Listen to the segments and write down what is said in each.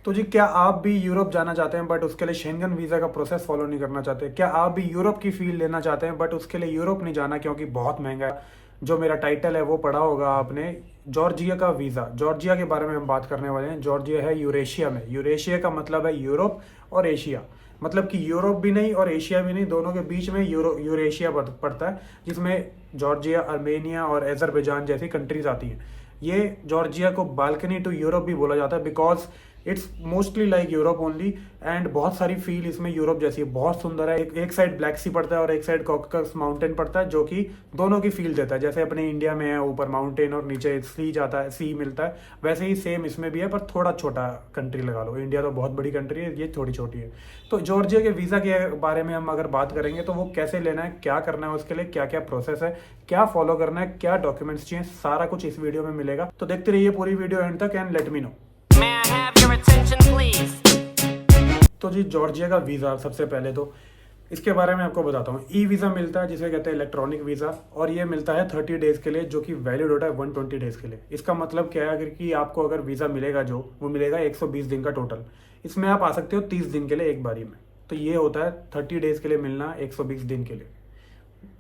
तो जी क्या आप भी यूरोप जाना चाहते हैं बट उसके लिए शेंगन वीज़ा का प्रोसेस फॉलो नहीं करना चाहते? क्या आप भी यूरोप की फील लेना चाहते हैं बट उसके लिए यूरोप नहीं जाना क्योंकि बहुत महंगा है? जो मेरा टाइटल है वो पढ़ा होगा आपने, जॉर्जिया का वीज़ा। जॉर्जिया के बारे में हम बात करने वाले हैं। जॉर्जिया है यूरेशिया में। यूरेशिया का मतलब है यूरोप और एशिया। मतलब कि यूरोप भी नहीं और एशिया भी नहीं, दोनों के बीच में यूरेशिया पड़ता है, जिसमें जॉर्जिया, आर्मेनिया और अजरबैजान जैसी कंट्रीज आती हैं। ये जॉर्जिया को बालकनी टू यूरोप भी बोला जाता है because it's mostly like Europe only. And बहुत सारी फील इसमें यूरोप जैसी है, बहुत सुंदर है। एक साइड ब्लैक सी पड़ता है और एक साइड कॉकस माउंटेन पड़ता है, जो कि दोनों की फील देता है। जैसे अपने इंडिया में है ऊपर माउंटेन और नीचे सी जाता है, सी मिलता है, वैसे ही सेम इसमें भी है, पर थोड़ा छोटा कंट्री लगा लो। इंडिया तो बहुत बड़ी कंट्री है, ये थोड़ी छोटी है। तो जॉर्जिया के वीज़ा के बारे में हम अगर बात करेंगे तो वो कैसे लेना है, क्या करना है, उसके लिए क्या क्या प्रोसेस है, क्या फॉलो करना है, क्या डॉक्यूमेंट्स चाहिए, सारा कुछ इस वीडियो में मिलेगा। तो देखते रहिए पूरी वीडियो एंड तक and let me no. May I have your attention, please? तो जी जॉर्जिया का वीज़ा, सबसे पहले तो इसके बारे में आपको बताता हूँ। ई वीज़ा मिलता है जिसे कहते हैं इलेक्ट्रॉनिक वीज़ा, और ये मिलता है 30 डेज़ के लिए, जो कि वैलिड होता है 120 डेज़ के लिए। इसका मतलब क्या है, अगर कि आपको अगर वीज़ा मिलेगा जो वो मिलेगा 120 दिन का टोटल। इसमें आप आ सकते हो 30 दिन के लिए एक बारी में। तो ये होता है 30 डेज़ के लिए मिलना 120 दिन के लिए।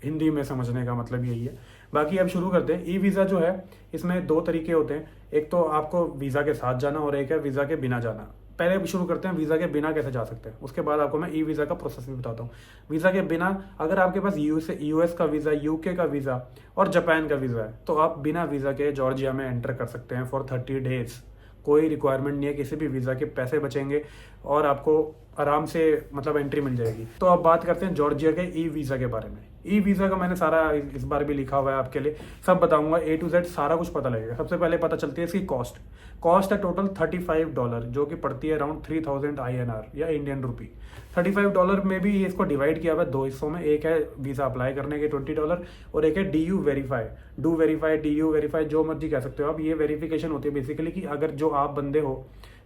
हिंदी में समझने का मतलब यही है। बाकी अब शुरू करते हैं। ई वीज़ा जो है इसमें दो तरीके होते हैं, एक तो आपको वीज़ा के साथ जाना और एक है वीज़ा के बिना जाना। पहले शुरू करते हैं वीज़ा के बिना कैसे जा सकते हैं, उसके बाद आपको मैं ई वीज़ा का प्रोसेस भी बताता हूँ। वीज़ा के बिना, अगर आपके पास यूएस का वीज़ा, यूके का वीज़ा और जापान का वीज़ा है तो आप बिना वीज़ा के जॉर्जिया में एंटर कर सकते हैं फॉर 30 डेज़। कोई रिक्वायरमेंट नहीं है किसी भी वीज़ा के, पैसे बचेंगे और आपको आराम से मतलब एंट्री मिल जाएगी। तो अब बात करते हैं जॉर्जिया के ई वीज़ा के बारे में। ई वीज़ा का मैंने सारा इस बार भी लिखा हुआ है आपके लिए, सब बताऊंगा, ए टू जेड सारा कुछ पता लगेगा। सबसे पहले पता चलती है इसकी कॉस्ट। कॉस्ट है टोटल $35, जो कि पड़ती है अराउंड 3000 INR या इंडियन रुपी। $35 में भी इसको डिवाइड किया हुआ है दो हिस्सों में। एक है वीज़ा अप्लाई करने के $20 और एक है DU verify. Do verify, DU verify, जो मर्जी कह सकते हो आप। ये वेरिफिकेशन होती है बेसिकली कि अगर जो आप बंदे हो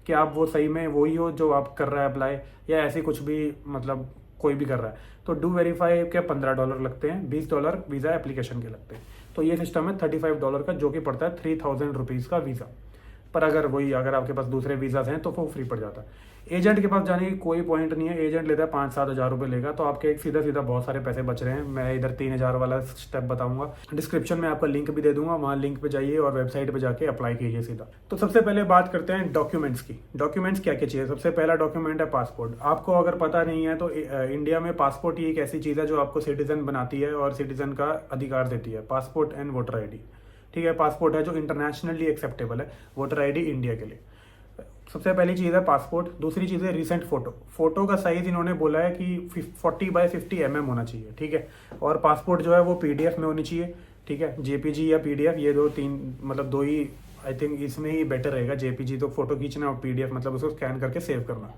कि आप वो सही में वही हो जो आप कर रहा है अप्लाई, या ऐसी कुछ भी मतलब कोई भी कर रहा है। तो डू वेरीफाई के $15 लगते हैं, $20 वीज़ा एप्लीकेशन के लगते हैं। तो ये सिस्टम है $35 का, जो कि पड़ता है 3000 रुपीज़ का वीज़ा। पर अगर आपके पास दूसरे वीज़ाज हैं तो वो फ्री पड़ जाता है। एजेंट के पास जाने की कोई पॉइंट नहीं है। एजेंट लेता है 5-7 हज़ार रुपये लेगा, तो आपके एक सीधा सीधा बहुत सारे पैसे बच रहे हैं। मैं इधर 3000 वाला स्टेप बताऊंगा, डिस्क्रिप्शन में आपका लिंक भी दे दूंगा, वहाँ लिंक पे जाइए और वेबसाइट पे जाके अप्लाई कीजिए सीधा। तो सबसे पहले बात करते हैं डॉक्यूमेंट्स की। डॉक्यूमेंट्स क्या क्या चाहिए? सबसे पहला डॉक्यूमेंट है पासपोर्ट। आपको अगर पता नहीं है तो इंडिया में पासपोर्ट ही एक ऐसी चीज़ है जो आपको सिटीजन बनाती है और सिटीजन का अधिकार देती है। पासपोर्ट एंड वोटर ID, ठीक है। पासपोर्ट है जो इंटरनेशनली एक्सेप्टेबल है, वोटर ID इंडिया के लिए। सबसे पहली चीज़ है पासपोर्ट। दूसरी चीज़ है रिसेंट फोटो। फोटो का साइज इन्होंने बोला है कि 40x50 mm होना चाहिए, ठीक है। और पासपोर्ट जो है वो PDF में होनी चाहिए, ठीक है। JPG या PDF, ये दो ही आई थिंक इसमें ही बेटर रहेगा। JPG तो फोटो खींचना और PDF मतलब उसको स्कैन करके सेव करना।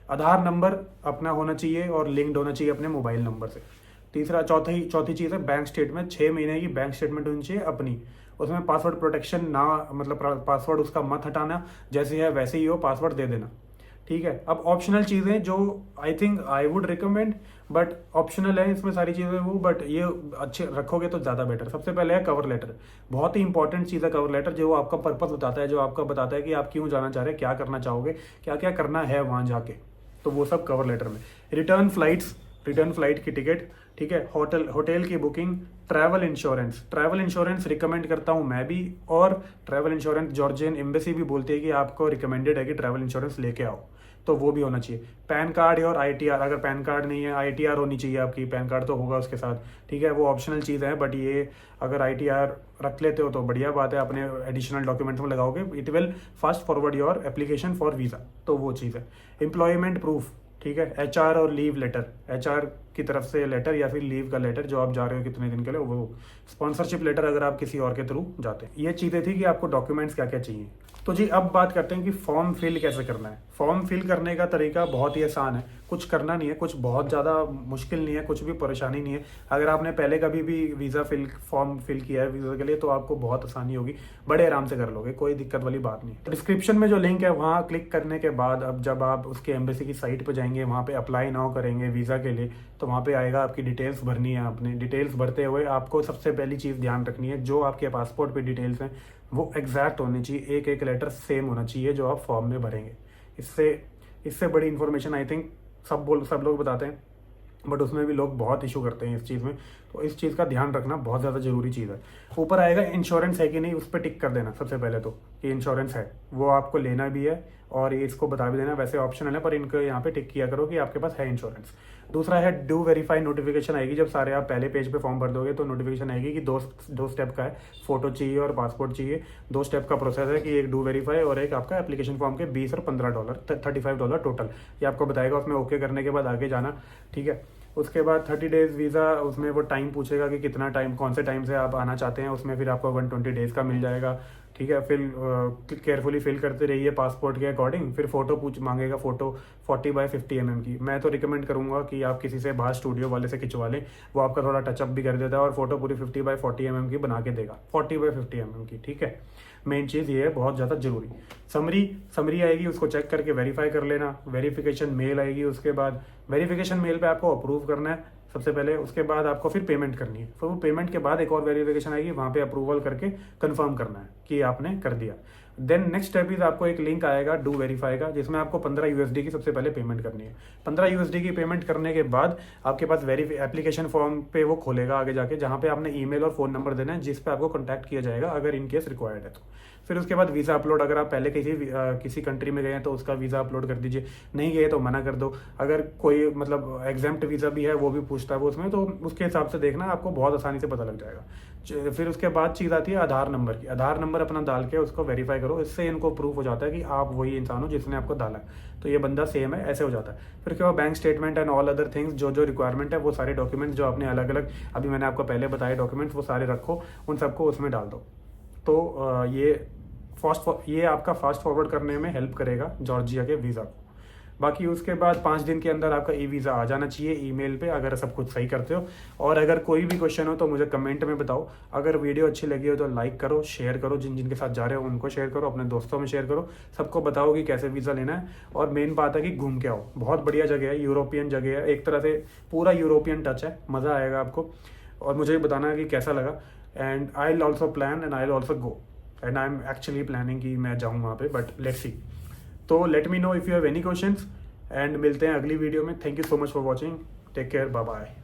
आधार नंबर अपना होना चाहिए और लिंक्ड होना चाहिए अपने मोबाइल नंबर से। चौथी चीज़ है बैंक स्टेटमेंट। 6 महीने की बैंक स्टेटमेंट होनी चाहिए अपनी। उसमें पासवर्ड प्रोटेक्शन ना, मतलब पासवर्ड उसका मत हटाना, जैसे है वैसे ही हो, पासवर्ड दे देना, ठीक है। अब ऑप्शनल चीज़ें जो I think I would recommend, but optional है इसमें सारी चीज़ें वो, बट ये अच्छे रखोगे तो ज़्यादा बेटर। सबसे पहले है कवर लेटर। बहुत ही इंपॉर्टेंट चीज़ है कवर लेटर, जो आपका पर्पस बताता है, जो आपका बताता है कि आप क्यों जाना चाह रहे हैं, क्या करना चाहोगे, क्या क्या करना है वहाँ जाके, तो वो सब कवर लेटर में। रिटर्न फ्लाइट की टिकट, ठीक है। होटल की बुकिंग, ट्रैवल इंश्योरेंस रिकमेंड करता हूँ मैं भी, और ट्रैवल इंश्योरेंस जॉर्जियन एम्बेसी भी बोलती है कि आपको रिकमेंडेड है कि ट्रैवल इंश्योरेंस लेके आओ, तो वो भी होना चाहिए। पैन कार्ड और ITR, अगर पैन कार्ड नहीं है ITR होनी चाहिए आपकी। पैन कार्ड तो होगा उसके साथ, ठीक है। वो ऑप्शनल चीज़ है, बट ये अगर ITR रख लेते हो तो बढ़िया बात है, अपने एडिशनल डॉक्यूमेंट्स में लगाओगे, it will fast forward your application for visa, तो वो चीज़ है। एम्प्लॉयमेंट प्रूफ, ठीक है। HR और लीव लेटर, HR की तरफ से लेटर या फिर लीव का लेटर, जो आप जा रहे हो कितने दिन के लिए, वो स्पॉन्सरशिप लेटर अगर आप किसी और के थ्रू जाते हैं। ये चीज़ें थी कि आपको डॉक्यूमेंट्स क्या क्या चाहिए। तो जी अब बात करते हैं कि फॉर्म फिल कैसे करना है। फॉर्म फिल करने का तरीका बहुत ही आसान है, कुछ करना नहीं है, कुछ बहुत ज़्यादा मुश्किल नहीं है, कुछ भी परेशानी नहीं है। अगर आपने पहले कभी भी फॉर्म फिल किया है वीज़ा के लिए तो आपको बहुत आसानी होगी, बड़े आराम से कर लोगे, कोई दिक्कत वाली बात नहीं। डिस्क्रिप्शन में जो लिंक है वहाँ क्लिक करने के बाद अब जब आप उसके एम्बेसी की साइट पर जाएंगे, वहाँ पे अप्लाई नाउ करेंगे वीज़ा के लिए, तो वहाँ पे आएगा आपकी डिटेल्स भरनी है। अपने डिटेल्स भरते हुए आपको सबसे पहली चीज़ ध्यान रखनी है, जो आपके पासपोर्ट पे डिटेल्स हैं वो एग्जैक्ट होनी चाहिए, एक एक लेटर सेम होना चाहिए जो आप फॉर्म में भरेंगे। इससे बड़ी इन्फॉर्मेशन आई थिंक सब लोग बताते हैं, बट उसमें भी लोग बहुत इशू करते हैं इस चीज़ में। तो इस चीज़ का ध्यान रखना बहुत ज़्यादा ज़रूरी चीज़ है। ऊपर आएगा इंश्योरेंस है कि नहीं, उस पर टिक कर देना सबसे पहले तो कि इंश्योरेंस है, वो आपको लेना भी है और इसको बता भी देना। वैसे ऑप्शनल है पर इनको यहाँ पे टिक किया करो कि आपके पास है इंश्योरेंस। दूसरा है डू वेरीफाई, नोटिफिकेशन आएगी जब सारे आप पहले पेज पे फॉर्म भर दोगे तो नोटिफिकेशन आएगी कि दो स्टेप का है, फोटो चाहिए और पासपोर्ट चाहिए। 2 स्टेप का प्रोसेस है कि एक डू वेरीफाई और एक आपका एप्लीकेशन फॉर्म के $20 और $15 $35 टोटल, ये आपको बताएगा। उसमें ओके करने के बाद आगे जाना, ठीक है। उसके बाद 30 डेज़ वीज़ा, उसमें वो टाइम पूछेगा कि कितना टाइम, कौन से टाइम से आप आना चाहते हैं, उसमें फिर आपको 120 डेज़ का मिल जाएगा, ठीक है। फिर केयरफुली फिल करते रहिए पासपोर्ट के अकॉर्डिंग। फिर फोटो मांगेगा, फोटो 40 बाय 50 mm की। मैं तो रिकमेंड करूंगा कि आप किसी से बाहर स्टूडियो वाले से खिंचवा लें, वो आपका थोड़ा टचअप भी कर देता है और फोटो पूरी 50 बाय 40 mm की बना के देगा, 40 बाय 50 mm की, ठीक है। मेन चीज़ ये है, बहुत ज़्यादा जरूरी। समरी आएगी, उसको चेक करके वेरीफाई कर लेना। वेरिफिकेशन मेल आएगी, उसके बाद वेरिफिकेशन मेल पे आपको अप्रूव करना है सबसे पहले, उसके बाद आपको फिर पेमेंट करनी है। फिर वो पेमेंट के बाद एक और वेरिफिकेशन आएगी, वहाँ पे अप्रूवल करके कंफर्म करना है कि आपने कर दिया। देन नेक्स्ट स्टेप इज आपको एक लिंक आएगा डू वेरीफाई का, जिसमें आपको 15 USD की सबसे पहले पेमेंट करनी है। 15 USD की पेमेंट करने के बाद आपके पास एप्लीकेशन फॉर्म पे वो खोलेगा आगे जाके, जहाँ पे आपने ईमेल और फ़ोन नंबर देना है जिस पे आपको कॉन्टैक्ट किया जाएगा अगर इन केस रिक्वायर्ड है तो। फिर उसके बाद वीज़ा अपलोड, अगर आप पहले किसी कंट्री में गए हैं तो उसका वीज़ा अपलोड कर दीजिए, नहीं गए तो मना कर दो। अगर कोई मतलब एग्जाम्प्ट वीज़ा भी है वो भी पूछता है वो उसमें, तो उसके हिसाब से देखना, आपको बहुत आसानी से पता लग जाएगा। फिर उसके बाद चीज़ आती है आधार नंबर की। आधार नंबर अपना डाल के उसको वेरीफाई करो, इससे इनको प्रूफ हो जाता है कि आप वही इंसान हो जिसने आपको डाला है, तो ये बंदा सेम है, ऐसे हो जाता है। फिर उसके बाद bank statement and all other things, जो रिक्वायरमेंट है वो सारे डॉक्यूमेंट्स जो आपने अलग अलग अभी मैंने आपको पहले बताए डॉक्यूमेंट्स, वो सारे रखो, उन सबको उसमें डाल दो। तो ये आपका फास्ट फॉरवर्ड करने में हेल्प करेगा जॉर्जिया के वीज़ा को। बाकी उसके बाद 5 दिन के अंदर आपका वीज़ा आ जाना चाहिए ईमेल पे, अगर सब कुछ सही करते हो। और अगर कोई भी क्वेश्चन हो तो मुझे कमेंट में बताओ। अगर वीडियो अच्छी लगी हो तो लाइक करो, शेयर करो, जिनके साथ जा रहे हो उनको शेयर करो, अपने दोस्तों में शेयर करो, सबको बताओ कि कैसे वीज़ा लेना है। और मेन बात है कि घूम के आओ, बहुत बढ़िया जगह है, यूरोपियन जगह है, एक तरह से पूरा यूरोपियन टच है, मज़ा आएगा आपको। और मुझे बताना है कि कैसा लगा। And I will also plan and I will also go, and I am actually planning कि मैं जाऊँ वहाँ पे, बट लेट्स सी। तो let me know if you have any questions, and मिलते हैं अगली वीडियो में। Thank you so much for watching, take care, bye bye.